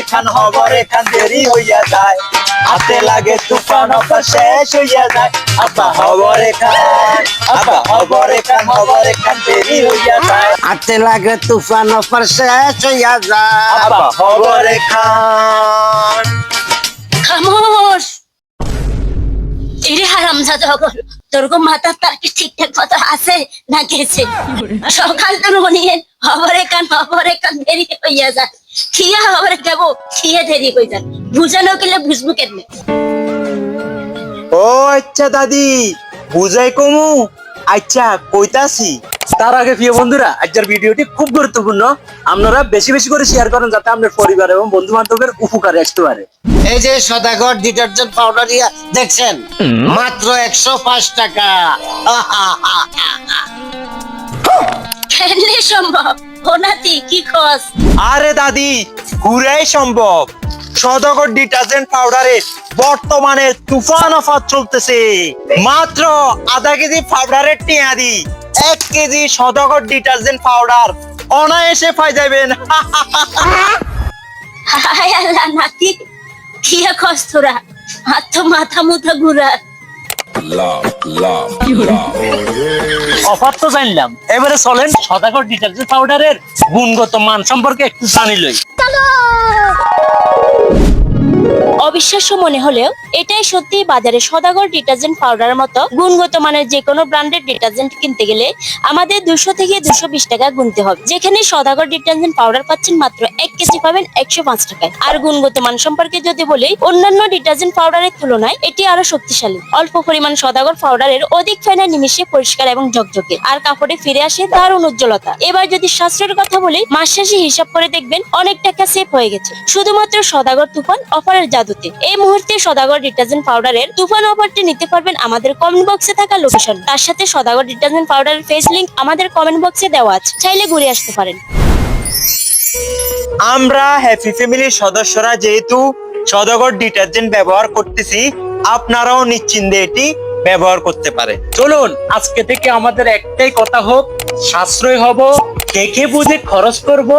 খবরে খান দেরি হইয়া যায় হাতে লাগে তুফান অফার শেষ হইয়া যায় আব্বা খবরে খান দেরি হইয়া যায় হাতে লাগে তুফান অফার শেষ হইয়া যায় আব্বা খবরে খান। খামোশ এরে হারামজাদা হলো তোর গো মাথার তার কি ঠিকঠাক মতো আছে না গেছে সকাল তো মনিয়ে খবরে কান দেরি হইয়া যায় খিয়া খবরে যাব খিয়া দেরি হয়ে যায় বুঝানো গেলে বুঝবো কেমনে ও আচ্ছা দাদি বুঝাই কমু আচ্ছা কইতাছি। তার আগে প্রিয় বন্ধুরা আজকের ভিডিওটি খুব গুরুত্বপূর্ণ, আপনারা বেশি বেশি করে শেয়ার করেন যাতে আপনার পরিবার এবং বন্ধু বান্ধবের উপকারে আসতে পারে। এই যে সদাগর ডিটারজেন্ট পাউডার দেখছেন মাত্র 105 টাকা। কেমনে সম্ভব হোনাতি কি খোঁজ আরে দাদি পুরাই সম্ভব। সদাগর ডিটারজেন্ট পাউডারে বর্তমানে তুফান অফার চলতেছে। মাত্র আধা কেজি পাউডারের টিয়া দি 1 কেজি সদাগর ডিটারজেন্ট পাউডার অনায়াসে পাই যাবেন। হায় আল্লাহ নাতি খিয়া খোঁজ তোরা আর তো মাথা মুথা ঘুরা অফার তো জানলাম, এবারে চলেন সদাগর ডিটারজেন্ট পাউডারের গুণগত মান সম্পর্কে একটু জানি লই। অবিশ্বাস্য মনে হলেও এটাই সত্যি, বাজারে সদাগর ডিটারজেন্ট পাউডারের মতো গুণগত মানের যে কোনো ব্র্যান্ডের ডিটারজেন্ট কিনতে গেলে আমাদের 200 থেকে 220 টাকা গুনতে হবে, যেখানে সদাগর ডিটারজেন্ট পাউডার পাচ্ছেন মাত্র 1 কেজি পাবেন 105 টাকায়। আর গুণগত মান সম্পর্কে যদি বলি, অন্যান্য ডিটারজেন্ট পাউডারের তুলনায় এটি আরো শক্তিশালী। অল্প পরিমাণ সদাগর পাউডারের অধিক ফেনা নিমিশে পরিষ্কার এবং ঝকঝকে, আর কাপড়ে ফিরে আসে দারুণ উজ্জ্বলতা। এবার যদি সাশ্রয়ের কথা বলি, মাস শেষে হিসাব করে দেখবেন অনেক টাকা সেভ হয়ে গেছে শুধুমাত্র সদাগর তুফান অফারের জাদুতে। এই মুহূর্তে সদাগর ডিটারজেন্ট পাউডারের তুফান অফারটি নিতে পারবেন আমাদের কমেন্ট বক্সে থাকা লোকেশন। তার সাথে সদাগর ডিটারজেন্ট পাউডারের ফেস লিংক আমাদের কমেন্ট বক্সে দেওয়া আছে, চাইলে ঘুরে আসতে পারেন। আমরা হ্যাপি ফ্যামিলির সদস্যরা যেহেতু সদাগর ডিটারজেন্ট ব্যবহার করতেছি, আপনারাও নিশ্চিন্তে এটি ব্যবহার করতে পারেন। চলুন আজকে থেকে আমাদের একটাই কথা হোক, সাশ্রয় হব, দেখে বুঝে খরচ করব,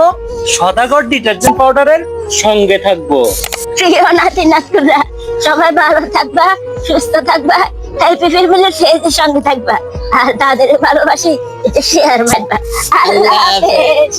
সদাগর ডিটারজেন্ট পাউডারের সঙ্গে থাকবো। প্রিয় নাতি নাতুরা সবাই ভালো থাকবা, সুস্থ থাকবা, হ্যাপি ফ্যামিলির ফেজের সঙ্গে থাকবা, আর তাদের ভালোবাসি এটা শেয়ার মারবা। আল্লাহ হাফেজ।